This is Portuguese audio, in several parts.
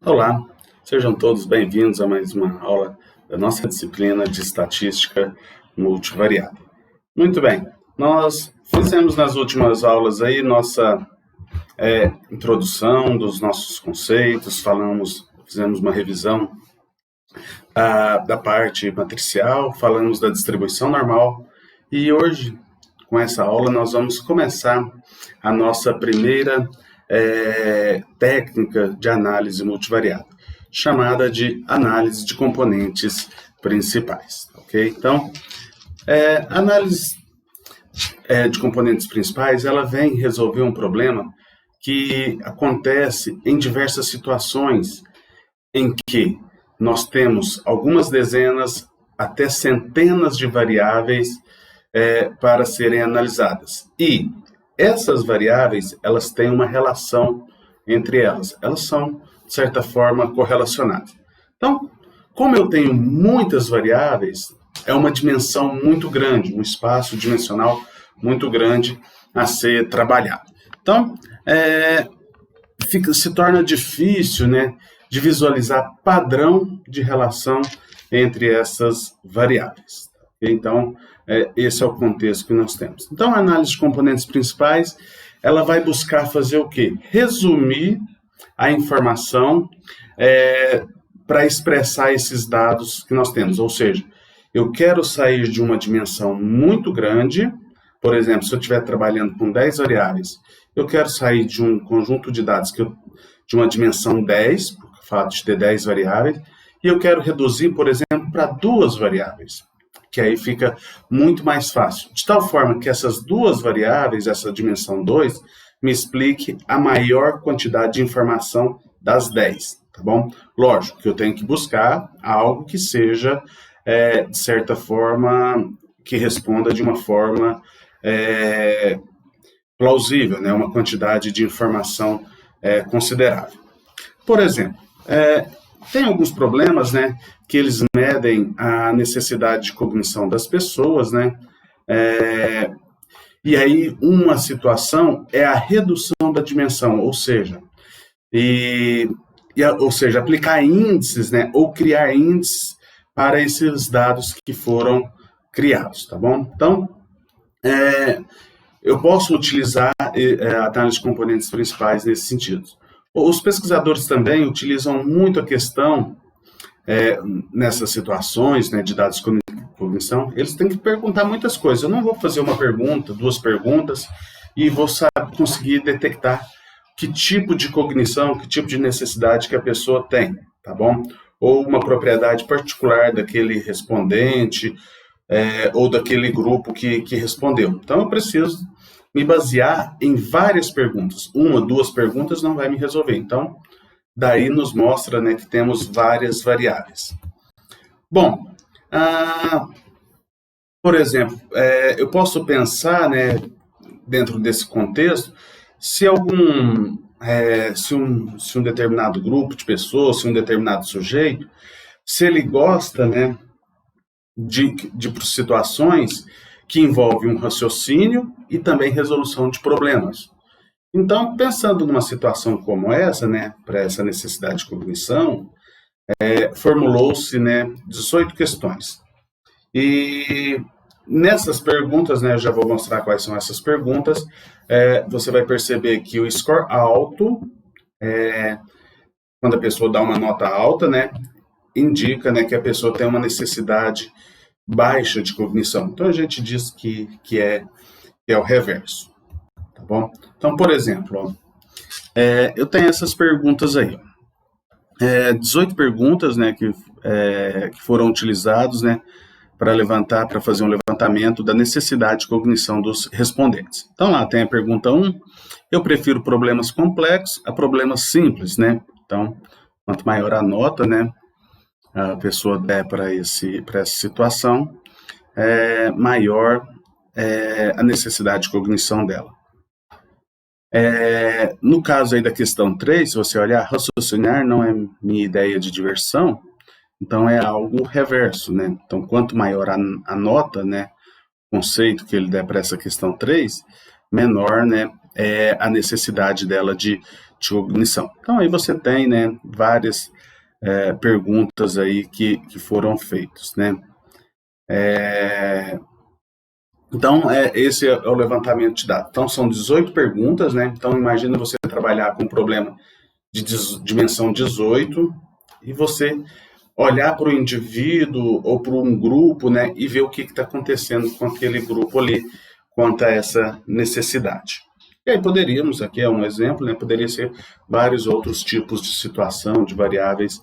Olá, sejam todos bem-vindos a mais uma aula da nossa disciplina de estatística multivariada. Muito bem, nós fizemos nas últimas aulas aí nossa introdução dos nossos conceitos, fizemos uma revisão da parte matricial, falamos da distribuição normal e hoje, com essa aula, nós vamos começar a nossa primeira técnica de análise multivariada, chamada de análise de componentes principais. Ok? Então, análise de componentes principais, ela vem resolver um problema que acontece em diversas situações em que nós temos algumas dezenas até centenas de variáveis para serem analisadas. E essas variáveis, elas têm uma relação entre elas. Elas são, de certa forma, correlacionadas. Então, como eu tenho muitas variáveis, é uma dimensão muito grande, um espaço dimensional muito grande a ser trabalhado. Então, se torna difícil, né, de visualizar padrão de relação entre essas variáveis. Então, esse é o contexto que nós temos. Então, a análise de componentes principais, ela vai buscar fazer o quê? Resumir a informação para expressar esses dados que nós temos. Ou seja, eu quero sair de uma dimensão muito grande, por exemplo, se eu estiver trabalhando com 10 variáveis, eu quero sair de um conjunto de dados de uma dimensão 10, por fato de ter 10 variáveis, e eu quero reduzir, por exemplo, para 2 variáveis, que aí fica muito mais fácil. De tal forma que essas 2 variáveis, essa dimensão 2, me explique a maior quantidade de informação das 10, tá bom? Lógico que eu tenho que buscar algo que seja, de certa forma, que responda de uma forma plausível, né? Uma quantidade de informação considerável. Por exemplo, tem alguns problemas, né, que eles medem a necessidade de cognição das pessoas, né, e aí uma situação é a redução da dimensão, ou seja, aplicar índices, né, ou criar índices para esses dados que foram criados, tá bom? Então, eu posso utilizar a análise de componentes principais nesse sentido. Os pesquisadores também utilizam muito a questão, nessas situações, né, de dados de cognição, eles têm que perguntar muitas coisas. Eu não vou fazer uma pergunta, 2 perguntas, e vou conseguir detectar que tipo de cognição, que tipo de necessidade que a pessoa tem, tá bom? Ou uma propriedade particular daquele respondente, ou daquele grupo que respondeu. Então, eu preciso me basear em várias perguntas. 1, 2 perguntas não vai me resolver. Então, daí nos mostra, né, que temos várias variáveis. Bom, por exemplo, eu posso pensar, né, dentro desse contexto, se um determinado grupo de pessoas, se um determinado sujeito, se ele gosta, né, de situações que envolvem um raciocínio e também resolução de problemas. Então, pensando numa situação como essa, né, para essa necessidade de cognição, formulou-se, né, 18 questões. E nessas perguntas, né, eu já vou mostrar quais são essas perguntas, você vai perceber que o score alto, quando a pessoa dá uma nota alta, né, indica, né, que a pessoa tem uma necessidade baixa de cognição. Então, a gente diz que é o reverso. Tá bom? Então, por exemplo, eu tenho essas perguntas aí. 18 perguntas, né, que foram utilizadas, né, para fazer um levantamento da necessidade de cognição dos respondentes. Então, lá tem a pergunta 1, eu prefiro problemas complexos a problemas simples, né? Então, quanto maior a nota, né, a pessoa der para essa situação, maior a necessidade de cognição dela. No caso aí da questão 3, se você olhar, raciocinar não é minha ideia de diversão, então é algo reverso, né? Então, quanto maior a nota, né, o conceito que ele der para essa questão 3, menor, né, a necessidade dela de de cognição. Então, aí você tem, né, várias perguntas aí que foram feitas, né? Então, esse é o levantamento de dados. Então, são 18 perguntas, né? Então, imagina você trabalhar com um problema de dimensão 18 e você olhar para o indivíduo ou para um grupo, né? E ver o que está acontecendo com aquele grupo ali quanto a essa necessidade. E aí poderíamos, aqui é um exemplo, né? Poderia ser vários outros tipos de situação, de variáveis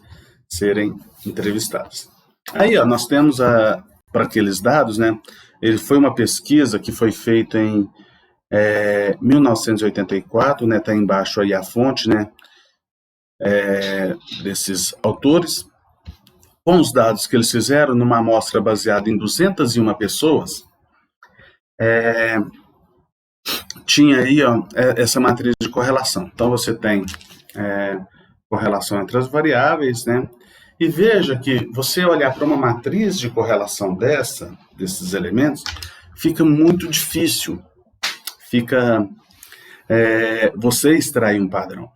serem entrevistadas. Aí, ó, nós temos para aqueles dados, né? Ele foi uma pesquisa que foi feita em 1984, né? Tá embaixo aí a fonte, né? Desses autores, com os dados que eles fizeram numa amostra baseada em 201 pessoas, tinha aí, ó, essa matriz de correlação. Então você tem correlação entre as variáveis, né? E veja que você olhar para uma matriz de correlação desses elementos, fica muito difícil. Fica você extrair um padrão.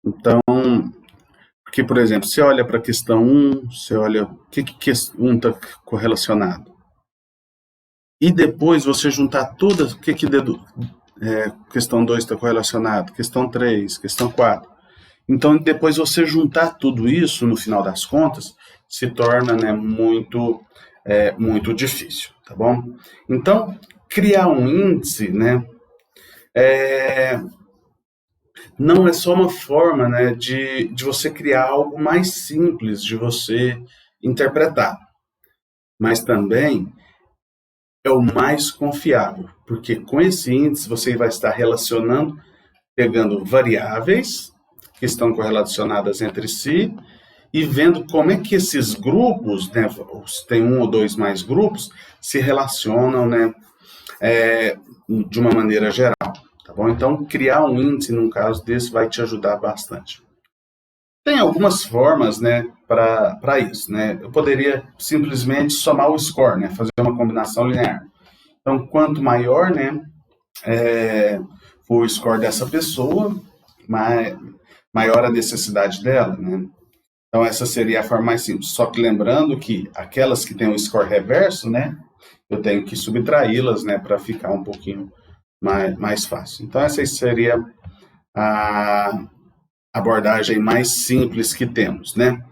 Então, porque, por exemplo, você olha para a questão 1, você olha o que 1 está correlacionado. E depois você juntar todas, o que questão 2 está correlacionado, questão 3, questão 4. Então, depois você juntar tudo isso, no final das contas, se torna, né, muito difícil, tá bom? Então, criar um índice, né, não é só uma forma, né, de você criar algo mais simples de você interpretar, mas também é o mais confiável, porque com esse índice você vai estar relacionando, pegando variáveis que estão correlacionadas entre si e vendo como é que esses grupos, né, tem um ou dois mais grupos, se relacionam, né, de uma maneira geral, tá bom? Então, criar um índice num caso desse vai te ajudar bastante. Tem algumas formas, né, para isso, né? Eu poderia simplesmente somar o score, né, fazer uma combinação linear. Então, quanto maior, né, for o score dessa pessoa, maior a necessidade dela, né? Então, essa seria a forma mais simples. Só que lembrando que aquelas que têm o score reverso, né, eu tenho que subtraí-las, né, para ficar um pouquinho mais fácil. Então, essa seria a abordagem mais simples que temos, né?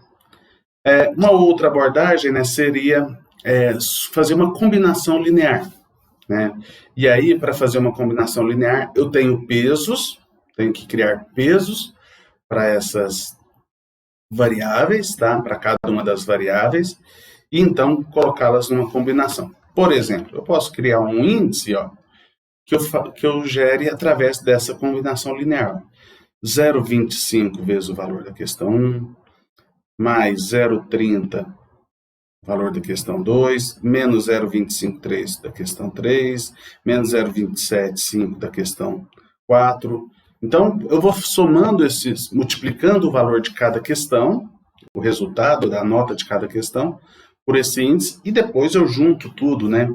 Uma outra abordagem, né, seria fazer uma combinação linear, né? E aí, para fazer uma combinação linear, eu tenho pesos, tenho que criar pesos para essas variáveis, tá? Para cada uma das variáveis, e então colocá-las numa combinação. Por exemplo, eu posso criar um índice, ó, que eu gere através dessa combinação linear. 0,25 vezes o valor da questão 1, mais 0,30 valor da questão 2, menos 0,253 da questão 3, menos 0,275 da questão 4. Então, eu vou somando multiplicando o valor de cada questão, o resultado da nota de cada questão, por esse índice, e depois eu junto tudo, né,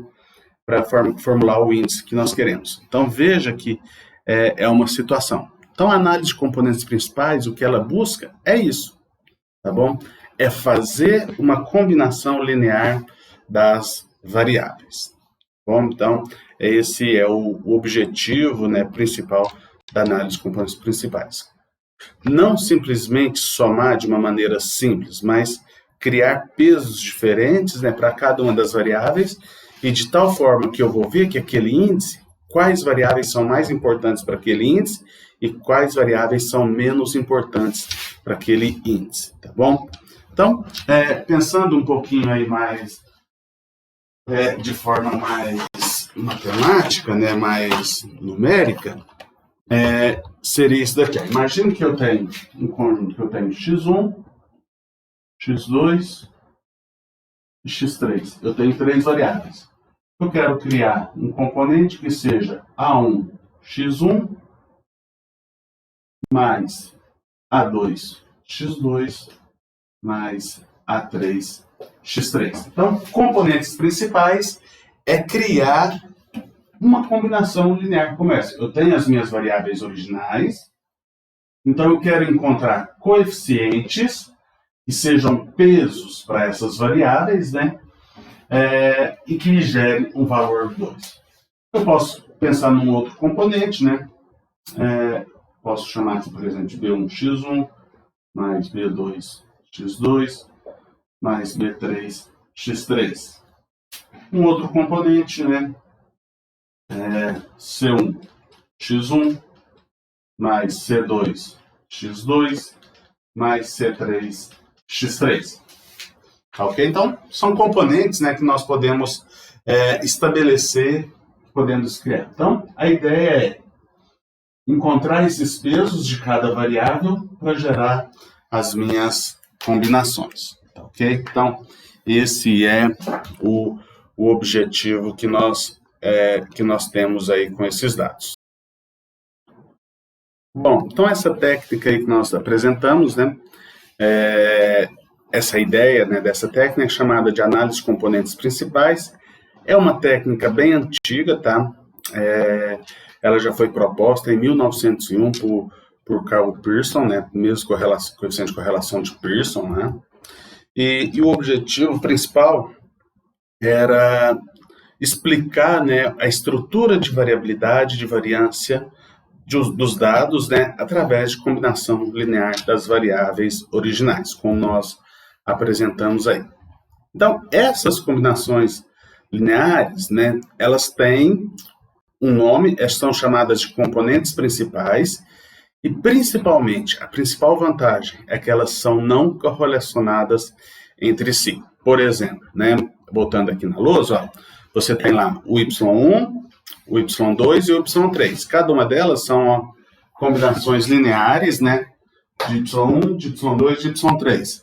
para formular o índice que nós queremos. Então, veja que é uma situação. Então, a análise de componentes principais, o que ela busca é isso, tá bom? É fazer uma combinação linear das variáveis. Bom, então, esse é o objetivo, né, principal da análise de componentes principais. Não simplesmente somar de uma maneira simples, mas criar pesos diferentes, né, para cada uma das variáveis, e de tal forma que eu vou ver que aquele índice, quais variáveis são mais importantes para aquele índice e quais variáveis são menos importantes para aquele índice, tá bom? Então, pensando um pouquinho aí mais, de forma mais matemática, né, mais numérica, seria isso daqui. Imagina que eu tenho um conjunto que eu tenho x1, x2 e x3. Eu tenho três variáveis. Eu quero criar um componente que seja A1, x1, mais A2, x2, mais A3, x3. Então, componentes principais é criar uma combinação linear como essa. Eu tenho as minhas variáveis originais, Então, eu quero encontrar coeficientes que sejam pesos para essas variáveis, né? E que gere um valor 2. Eu posso pensar num outro componente, né? Posso chamar aqui, por exemplo, de B1x1 mais B2x2 mais B3x3. Um outro componente, né? C1x1 mais C2x2 mais C3x3. Ok? Então, são componentes, né, que nós podemos estabelecer, podemos criar. Então, a ideia é encontrar esses pesos de cada variável para gerar as minhas combinações. Ok? Então, esse é o objetivo que nós temos aí com esses dados. Bom, então essa técnica aí que nós apresentamos, né, essa ideia, né, dessa técnica chamada de análise de componentes principais, é uma técnica bem antiga, tá? Ela já foi proposta em 1901 por Carl Pearson, né, mesmo coeficiente de correlação de Pearson, né? E o objetivo principal era explicar, né, a estrutura de variabilidade, de variância dos dados, né, através de combinação linear das variáveis originais, como nós apresentamos aí. Então, essas combinações lineares, né, elas têm um nome, são chamadas de componentes principais, e principalmente, a principal vantagem é que elas são não correlacionadas entre si. Por exemplo, né, voltando aqui na lousa, você tem lá o Y1, o Y2 e o Y3. Cada uma delas são combinações lineares, né, de Y1, de Y2 e de Y3.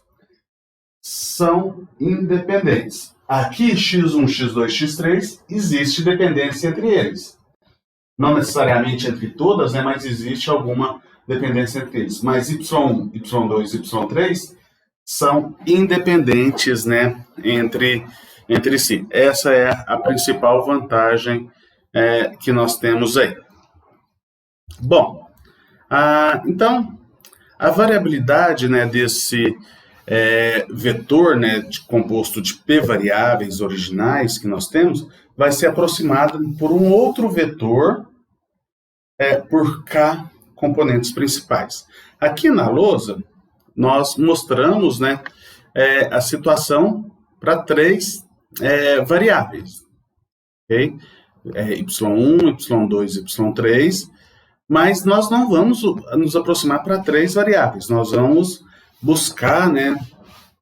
São independentes. Aqui, X1, X2, X3, existe dependência entre eles. Não necessariamente entre todas, né, mas existe alguma dependência entre eles. Mas Y1, Y2 e Y3 são independentes, né, entre si. Essa é a principal vantagem que nós temos aí. Bom, então, a variabilidade, né, desse vetor, né, composto de P variáveis originais que nós temos, vai ser aproximada por um outro vetor por K componentes principais. Aqui na lousa, nós mostramos, né, a situação para 3 variáveis. Okay? Y1, Y2 e Y3, mas nós não vamos nos aproximar para 3 variáveis, nós vamos buscar, né,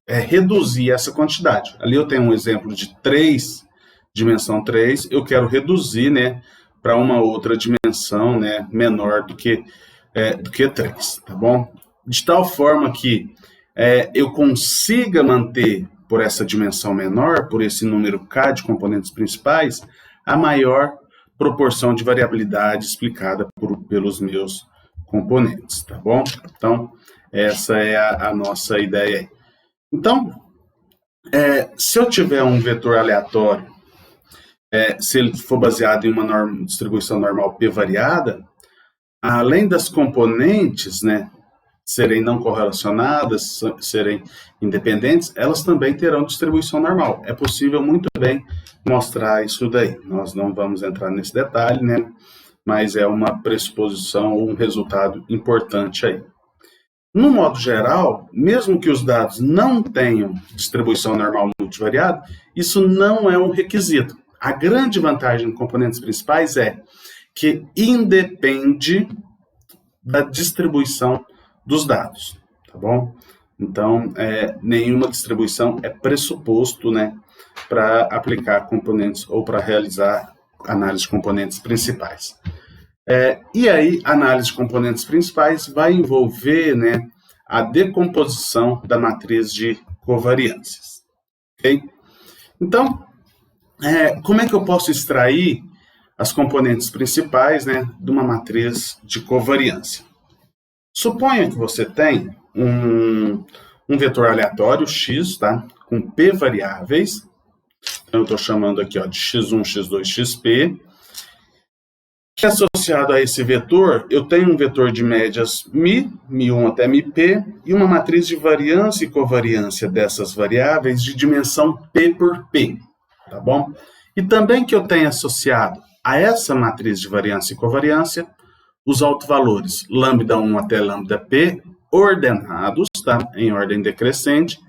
reduzir essa quantidade. Ali eu tenho um exemplo de dimensão 3, eu quero reduzir, né, para uma outra dimensão, né, menor do que 3, tá bom? De tal forma que eu consiga manter por essa dimensão menor, por esse número K de componentes principais, a maior proporção de variabilidade explicada pelos meus componentes, tá bom? Então, essa é a nossa ideia aí. Então, se eu tiver um vetor aleatório, se ele for baseado em uma distribuição normal P variada, além das componentes, né, serem não correlacionadas, serem independentes, elas também terão distribuição normal. É possível muito bem mostrar isso daí. Nós não vamos entrar nesse detalhe, né? Mas é uma pressuposição ou um resultado importante aí. No modo geral, mesmo que os dados não tenham distribuição normal multivariada, isso não é um requisito. A grande vantagem de componentes principais é que independe da distribuição dos dados, tá bom? Então, nenhuma distribuição é pressuposto, né, para aplicar componentes ou para realizar análise de componentes principais. E aí, a análise de componentes principais vai envolver, né, a decomposição da matriz de covariâncias. Ok? Então, como é que eu posso extrair as componentes principais, né, de uma matriz de covariância? Suponha que você tem um vetor aleatório X, tá, com P variáveis. Então, eu estou chamando aqui, ó, de X1, X2, XP. que associado a esse vetor, eu tenho um vetor de médias Mi1 até MiP, e uma matriz de variância e covariância dessas variáveis de dimensão P por P, tá bom? E também que eu tenho associado a essa matriz de variância e covariância os autovalores lambda1 até lambda-p ordenados, tá? Em ordem decrescente,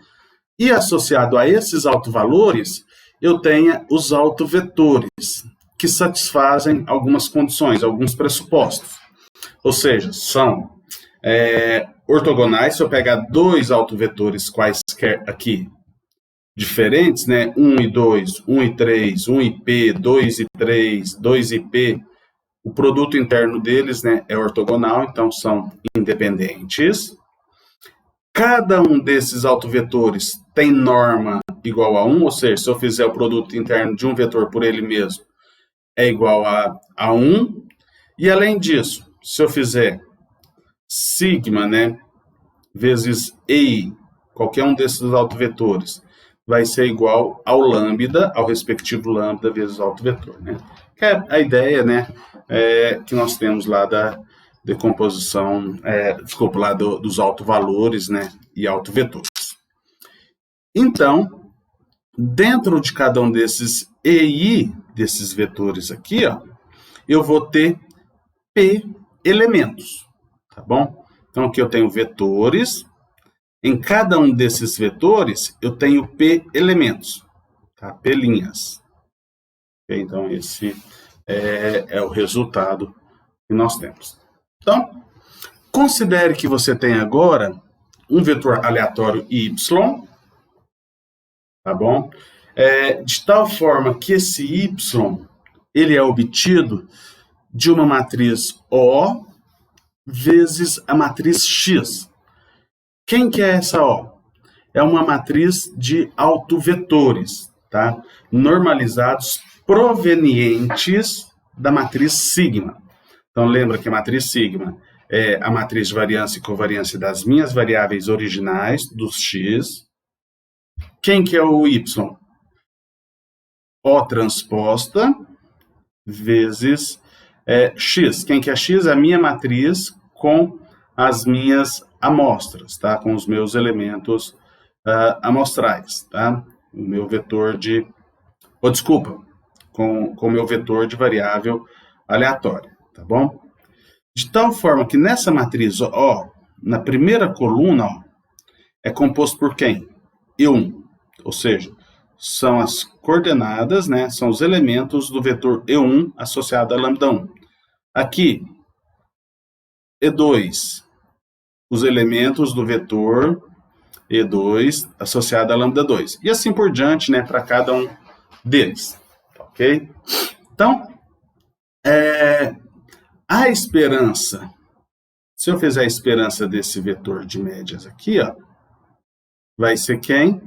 e associado a esses autovalores, eu tenho os autovetores, que satisfazem algumas condições, alguns pressupostos. Ou seja, são ortogonais. Se eu pegar dois autovetores quaisquer aqui, diferentes, né? 1 e 2, 1 e 3, 1 e P, 2 e 3, 2 e P, o produto interno deles, né, é ortogonal, então são independentes. Cada um desses autovetores tem norma igual a 1, ou seja, se eu fizer o produto interno de um vetor por ele mesmo, é igual a 1. E além disso, se eu fizer sigma, né, vezes EI, qualquer um desses autovetores, vai ser igual ao lambda, ao respectivo lambda vezes o autovetor, né? Que é a ideia, né, que nós temos lá da decomposição, lá dos autovalores, né, e autovetores. Então, dentro de cada um desses EI, desses vetores aqui, ó, eu vou ter P elementos, tá bom? Então, aqui eu tenho vetores. Em cada um desses vetores, eu tenho P elementos, tá? P linhas. Então, esse é o resultado que nós temos. Então, considere que você tem agora um vetor aleatório Y, tá bom? De tal forma que esse Y, ele é obtido de uma matriz O vezes a matriz X. Quem que é essa O? É uma matriz de autovetores, tá? Normalizados provenientes da matriz sigma. Então, lembra que a matriz sigma é a matriz de variância e covariância das minhas variáveis originais, dos X. Quem que é o Y? O transposta vezes X. Quem que é X? É a minha matriz com as minhas amostras, tá? Com os meus elementos amostrais, tá? O meu vetor de... com o meu vetor de variável aleatória, tá bom? De tal forma que nessa matriz O, na primeira coluna, ó, é composto por quem? E1, ou seja, são as coordenadas, né? São os elementos do vetor E1 associado a lambda1. Aqui, E2, os elementos do vetor E2 associado a lambda2. E assim por diante, né, para cada um deles. Ok? Então, a esperança, se eu fizer a esperança desse vetor de médias aqui, ó, vai ser quem?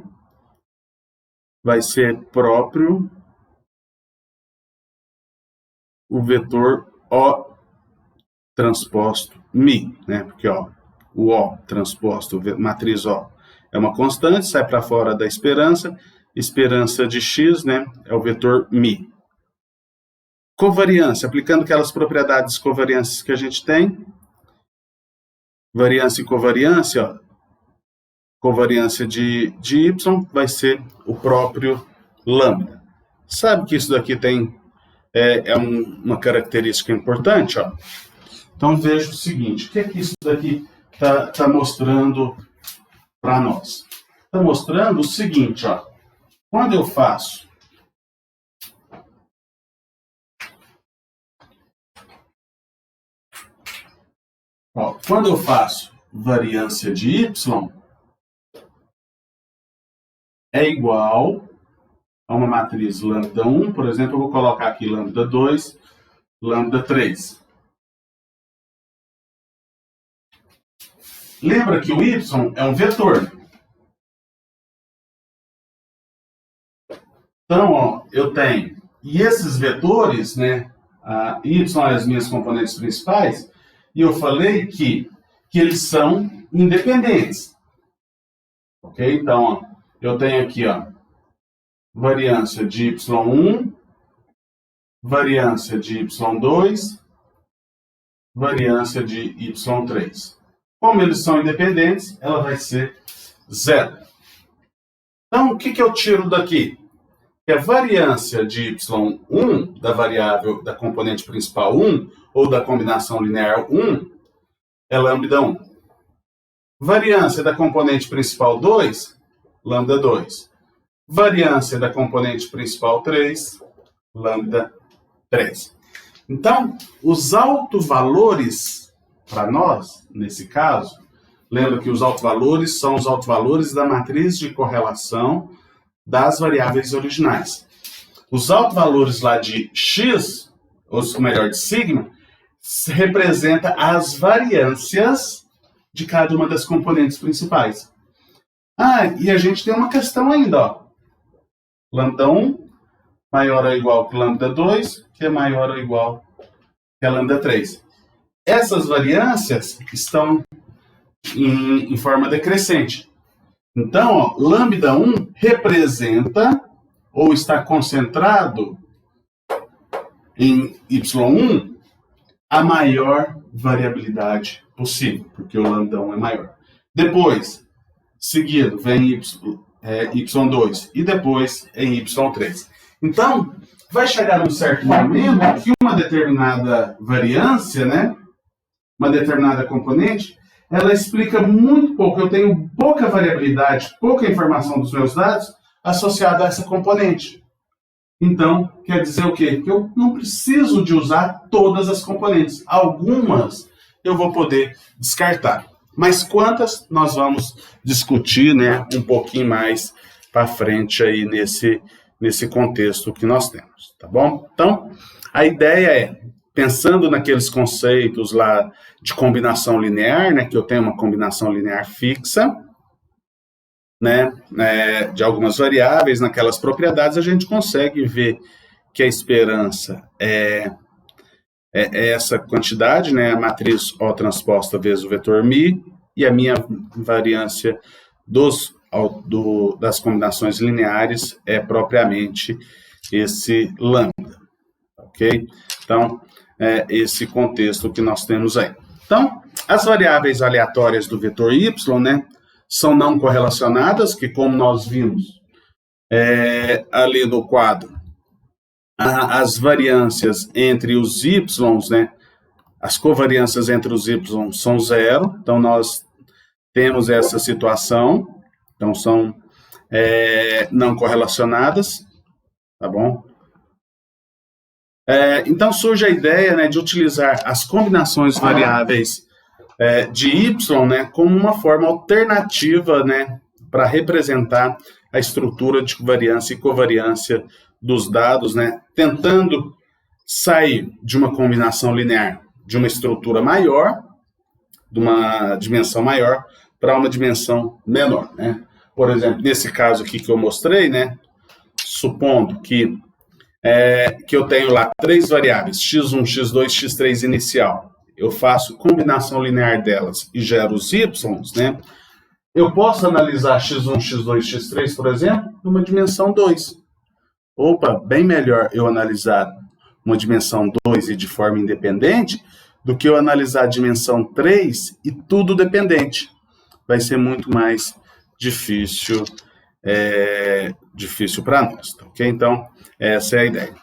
Vai ser próprio o vetor O transposto Mi, né? Porque ó, o O transposto, matriz O, é uma constante, sai para fora da esperança. Esperança de X, né, é o vetor Mi. Covariância, aplicando aquelas propriedades covariâncias que a gente tem. Variância e covariância, ó. Covariância de Y vai ser o próprio lambda. Sabe que isso daqui tem uma característica importante, ó. Então veja o seguinte, o que é que isso daqui está mostrando para nós? Está mostrando o seguinte, ó. Quando eu faço variância de Y, é igual a uma matriz lambda1, por exemplo, eu vou colocar aqui lambda2, lambda3. Lembra que o Y é um vetor. Então, ó, eu tenho, e esses vetores, né, Y são as minhas componentes principais, e eu falei que eles são independentes. Ok? Então, ó, eu tenho aqui, ó, variância de Y1, variância de Y2, variância de y3. Como eles são independentes, ela vai ser zero. Então, o que eu tiro daqui? Que a variância de y1, da variável, da componente principal 1, ou da combinação linear 1, é lambda 1. Variância da componente principal 2, lambda 2. Variância da componente principal 3, lambda 3. Então, os autovalores, para nós, nesse caso, lembra que os autovalores são os autovalores da matriz de correlação das variáveis originais. Os autovalores lá de x, ou melhor, de sigma, representa as variâncias de cada uma das componentes principais. E a gente tem uma questão ainda, ó. Lambda 1 maior ou igual que lambda 2, que é maior ou igual que a lambda 3. Essas variâncias estão em forma decrescente. Então, ó, lambda 1 representa, ou está concentrado em y1, a maior variabilidade possível, porque o lambda 1 é maior. Depois, seguido, vem y2 e depois em y3. Então, vai chegar um certo momento que uma determinada variância, né, uma determinada componente, ela explica muito pouco. Eu tenho pouca variabilidade, pouca informação dos meus dados associada a essa componente. Então, quer dizer o quê? Que eu não preciso de usar todas as componentes. Algumas eu vou poder descartar. Mas quantas nós vamos discutir, né, um pouquinho mais para frente aí nesse contexto que nós temos, tá bom? Então, a ideia é, pensando naqueles conceitos lá de combinação linear, né, que eu tenho uma combinação linear fixa, né, de algumas variáveis, naquelas propriedades, a gente consegue ver que a esperança é essa quantidade, né, a matriz O transposta vezes o vetor μ, e a minha variância das combinações lineares é propriamente esse lambda, ok? Então, é esse contexto que nós temos aí. Então, as variáveis aleatórias do vetor y, né, são não correlacionadas, que como nós vimos ali no quadro, as variâncias entre os y, né, as covariâncias entre os y são zero, então nós temos essa situação, então são não correlacionadas, tá bom? Então surge a ideia, né, de utilizar as combinações variáveis de y, né, como uma forma alternativa, né, para representar a estrutura de variância e covariância dos dados, né, tentando sair de uma combinação linear de uma estrutura maior, de uma dimensão maior, para uma dimensão menor, né? Por exemplo, nesse caso aqui que eu mostrei, né, supondo que eu tenho lá 3 variáveis, x1, x2, x3 inicial, eu faço combinação linear delas e gero os y, né? Eu posso analisar x1, x2, x3, por exemplo, numa dimensão 2. Opa, bem melhor eu analisar uma dimensão 2 e de forma independente do que eu analisar a dimensão 3 e tudo dependente. Vai ser muito mais difícil para nós, tá, ok? Então, essa é a ideia.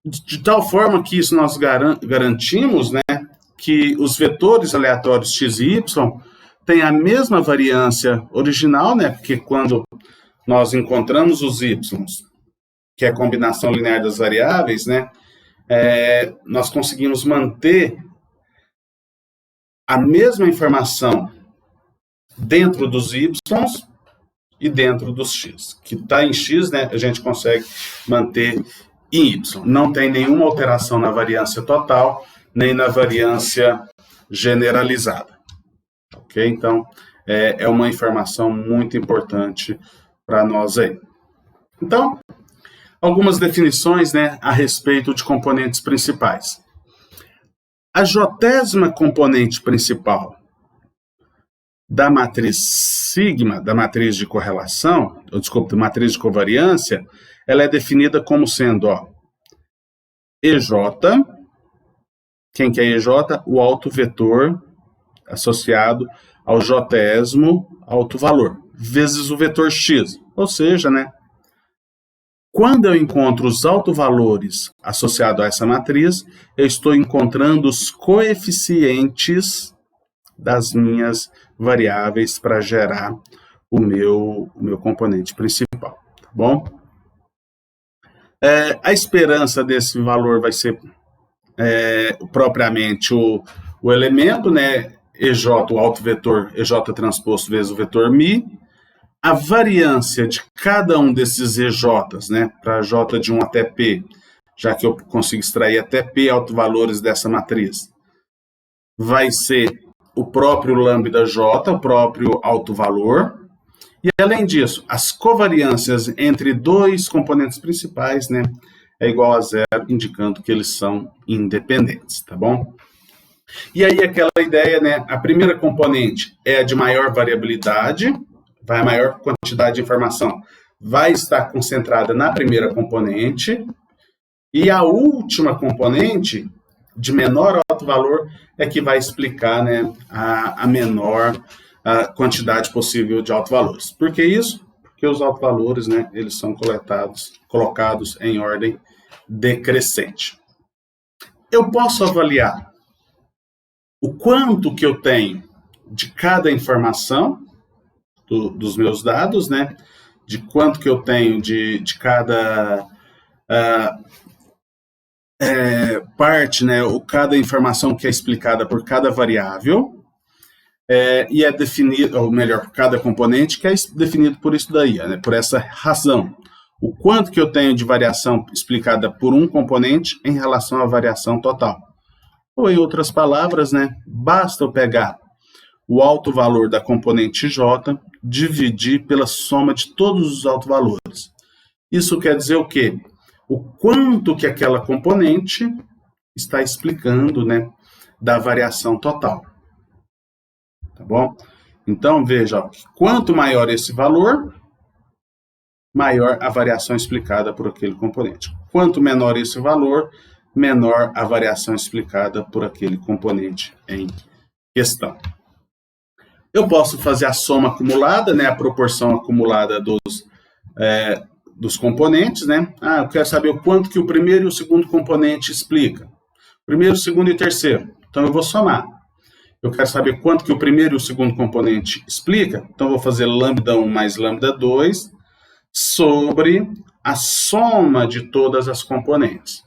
De tal forma que isso nós garantimos, né, que os vetores aleatórios x e y têm a mesma variância original, né, porque quando nós encontramos os y, que é a combinação linear das variáveis, né, nós conseguimos manter a mesma informação dentro dos y e dentro dos x. Que está em x, né, a gente consegue manter em y. Não tem nenhuma alteração na variância total, nem na variância generalizada. Ok? Então, é uma informação muito importante para nós aí. Então, algumas definições, né, a respeito de componentes principais. A j.ª componente principal da matriz sigma, da matriz de correlação, da matriz de covariância, ela é definida como sendo EJ Quem que é EJ? O autovetor associado ao jésimo autovalor, vezes o vetor x. Ou seja, né, quando eu encontro os autovalores associados a essa matriz, eu estou encontrando os coeficientes das minhas variáveis para gerar o meu componente principal, tá bom? A esperança desse valor vai ser propriamente o elemento, né? EJ, o autovetor EJ transposto vezes o vetor μ, a variância de cada um desses EJs, né? Para J de 1 até P, já que eu consigo extrair até P autovalores dessa matriz, vai ser o próprio lambda J, o próprio autovalor. E, além disso, as covariâncias entre dois componentes principais, né, é igual a zero, indicando que eles são independentes, tá bom? E aí, aquela ideia, né, a primeira componente é a de maior variabilidade, a maior quantidade de informação vai estar concentrada na primeira componente, e a última componente, de menor autovalor, é que vai explicar, né, a menor quantidade possível de autovalores. Por que isso? Porque os autovalores, né, eles são colocados em ordem decrescente. Eu posso avaliar o quanto que eu tenho de cada informação dos meus dados, né, de quanto que eu tenho de cada parte, né, ou cada informação que é explicada por cada variável, e é definido, ou melhor, por cada componente, que é definido por isso daí, né, por essa razão. O quanto que eu tenho de variação explicada por um componente em relação à variação total. Ou, em outras palavras, né, basta eu pegar o autovalor da componente J, dividir pela soma de todos os autovalores. Isso quer dizer o quê? O quanto que aquela componente está explicando, né, da variação total. Tá bom? Então, veja, quanto maior esse valor, maior a variação explicada por aquele componente. Quanto menor esse valor, menor a variação explicada por aquele componente em questão. Eu posso fazer a soma acumulada, né, a proporção acumulada dos componentes, né? Eu quero saber o quanto que o primeiro e o segundo componente explica. Primeiro, o segundo e o terceiro. Então, eu vou somar. Eu quero saber quanto que o primeiro e o segundo componente explica. Então, eu vou fazer lambda 1 mais lambda 2 sobre a soma de todas as componentes.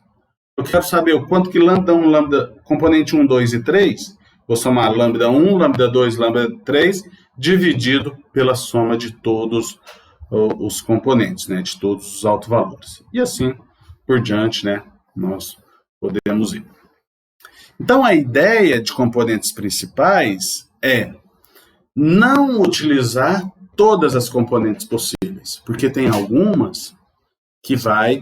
Eu quero saber o quanto que lambda 1, componente 1, 2 e 3, vou somar lambda 1, lambda 2, lambda 3, dividido pela soma de todos os componentes, né, de todos os autovalores. E assim por diante, né, nós podemos ir. Então, a ideia de componentes principais é não utilizar todas as componentes possíveis, porque tem algumas que vai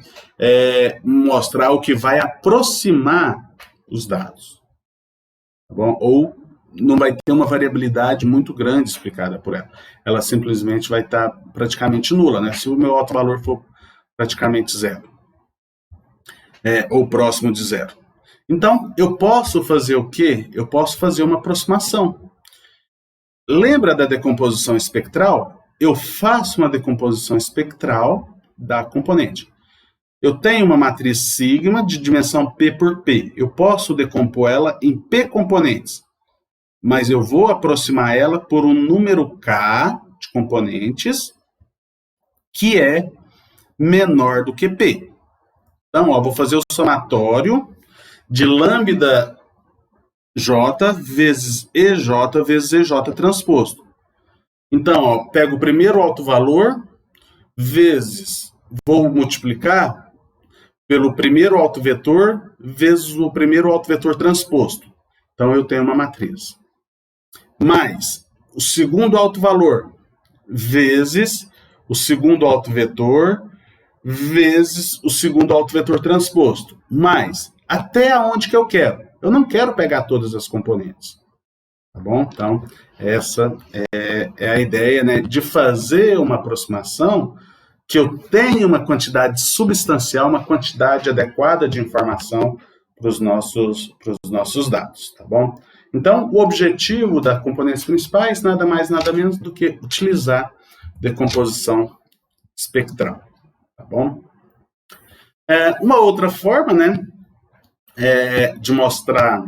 mostrar o que vai aproximar os dados, tá bom? Ou não vai ter uma variabilidade muito grande explicada por ela. Ela simplesmente vai estar praticamente nula, né? Se o meu autovalor for praticamente zero, ou próximo de zero. Então, eu posso fazer o quê? Eu posso fazer uma aproximação. Lembra da decomposição espectral? Eu faço uma decomposição espectral da componente. Eu tenho uma matriz sigma de dimensão P por P. Eu posso decompor ela em P componentes, mas eu vou aproximar ela por um número K de componentes que é menor do que P. Então, vou fazer o somatório de lambda J vezes EJ vezes EJ transposto. Então, pego o primeiro autovalor vezes, vou multiplicar pelo primeiro autovetor vezes o primeiro autovetor transposto. Então, eu tenho uma matriz. Mais o segundo autovalor vezes o segundo autovetor vezes o segundo autovetor transposto. Mais até onde que eu quero. Eu não quero pegar todas as componentes. Tá bom? Então, essa é a ideia, né, de fazer uma aproximação que eu tenha uma quantidade substancial, uma quantidade adequada de informação para os nossos dados, tá bom? Então, o objetivo da componentes principais nada mais, nada menos do que utilizar decomposição espectral, tá bom? Uma outra forma, né, de mostrar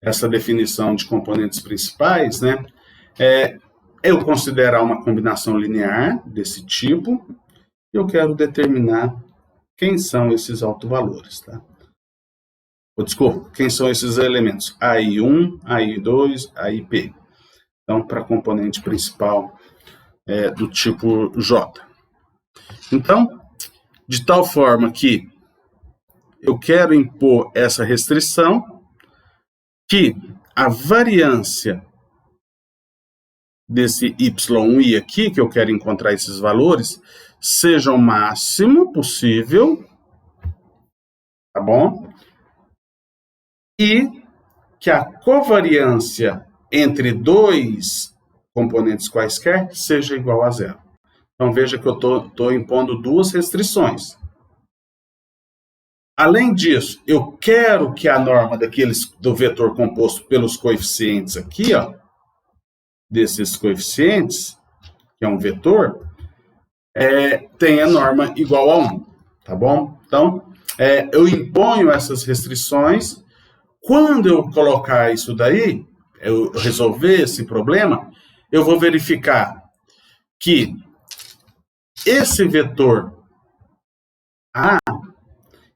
essa definição de componentes principais, né, eu considerar uma combinação linear desse tipo, eu quero determinar quem são esses autovalores, tá? Desculpa, quem são esses elementos? AI1, AI2, AIP. Então, para a componente principal do tipo J. Então, de tal forma que eu quero impor essa restrição que a variância desse y1i aqui, que eu quero encontrar esses valores, seja o máximo possível, tá bom? E que a covariância entre dois componentes quaisquer seja igual a zero. Então, veja que eu estou impondo duas restrições. Além disso, eu quero que a norma do vetor composto pelos coeficientes aqui, ó, desses coeficientes, que é um vetor, tenha norma igual a 1, tá bom? Então, eu imponho essas restrições. Quando eu colocar isso daí, eu resolver esse problema, eu vou verificar que esse vetor A,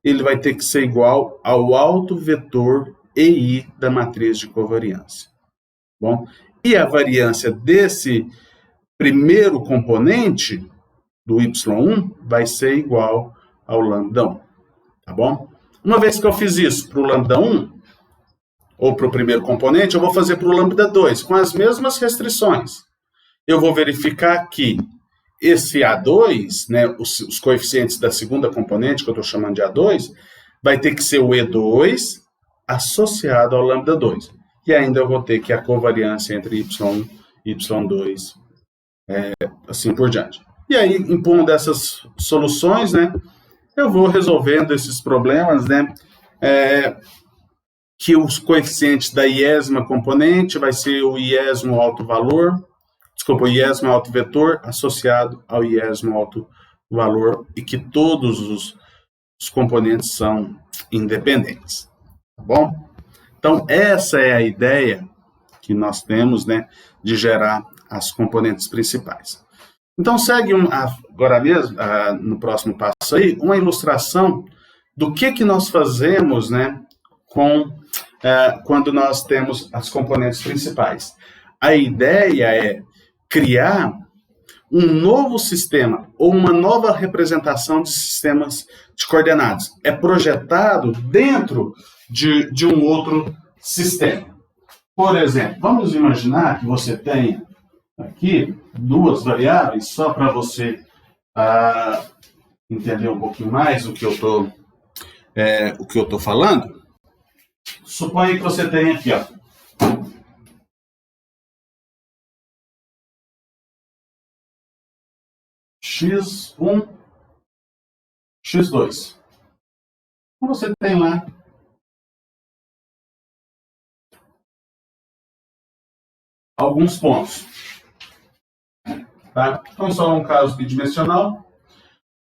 ele vai ter que ser igual ao autovetor EI da matriz de covariância. Bom, e a variância desse primeiro componente, do y1, vai ser igual ao lambda 1. Tá bom? Uma vez que eu fiz isso para o lambda 1, ou para o primeiro componente, eu vou fazer para o lambda 2, com as mesmas restrições. Eu vou verificar que esse A2, né, os coeficientes da segunda componente, que eu estou chamando de A2, vai ter que ser o E2 associado ao lambda 2. E ainda eu vou ter que a covariância entre Y1 e Y2, assim por diante. E aí, impondo essas soluções, né, eu vou resolvendo esses problemas, né, que os coeficientes da iésima componente vai ser o iésimo autovalor, o iésimo autovetor associado ao iésimo autovalor e que todos os componentes são independentes, tá bom? Então, essa é a ideia que nós temos, né, de gerar as componentes principais. Então, segue agora mesmo, no próximo passo aí, uma ilustração do que nós fazemos, né, quando nós temos as componentes principais. A ideia é criar um novo sistema ou uma nova representação de sistemas de coordenadas. É projetado dentro de um outro sistema. Por exemplo, vamos imaginar que você tenha aqui duas variáveis, só para você entender um pouquinho mais o que eu estou falando. Suponha que você tenha aqui, ó, x1, x2. Então você tem lá alguns pontos. Tá? Então, só um caso bidimensional.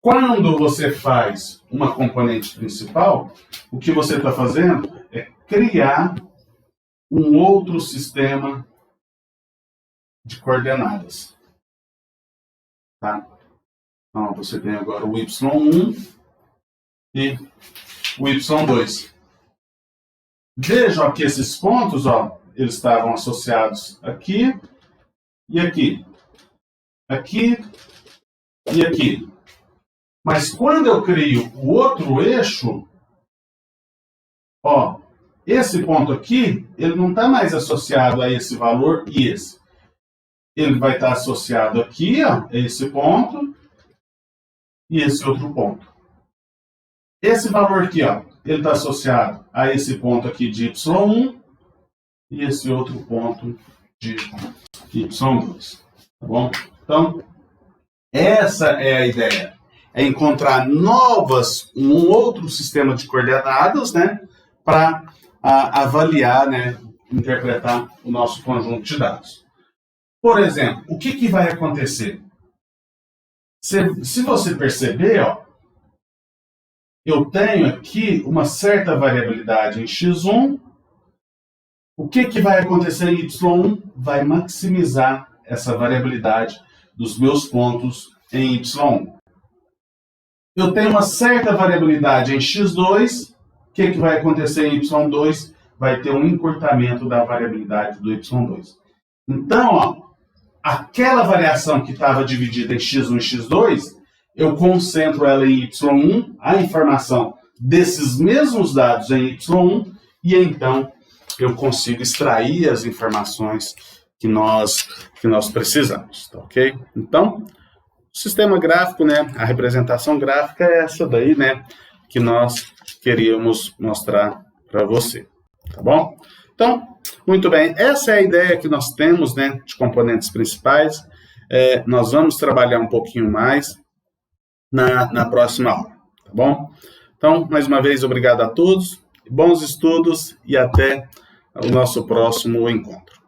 Quando você faz uma componente principal, o que você está fazendo é criar um outro sistema de coordenadas. Tá? Então, você tem agora o y1 e o y2. Vejam que esses pontos, ó, eles estavam associados aqui e aqui. Aqui e aqui. Mas quando eu crio o outro eixo, ó, esse ponto aqui, ele não está mais associado a esse valor e esse. Ele vai estar associado aqui, ó, a esse ponto e esse outro ponto. Esse valor aqui, ó, ele está associado a esse ponto aqui de y1 e esse outro ponto de y2. Tá bom? Então, essa é a ideia. É encontrar um outro sistema de coordenadas, né, para avaliar, né, interpretar o nosso conjunto de dados. Por exemplo, o que vai acontecer? Se você perceber, ó, eu tenho aqui uma certa variabilidade em x1. O que vai acontecer em y1? Vai maximizar essa variabilidade dos meus pontos em y1. Eu tenho uma certa variabilidade em x2. O que vai acontecer em y2? Vai ter um encurtamento da variabilidade do y2. Então, ó, aquela variação que estava dividida em x1 e x2, eu concentro ela em y1, a informação desses mesmos dados em y1, e então eu consigo extrair as informações que nós precisamos, tá ok? Então, o sistema gráfico, né, a representação gráfica é essa daí, né, que nós queríamos mostrar para você, tá bom? Então, muito bem, essa é a ideia que nós temos, né, de componentes principais. Nós vamos trabalhar um pouquinho mais na próxima aula, tá bom? Então, mais uma vez, obrigado a todos, bons estudos e até o nosso próximo encontro.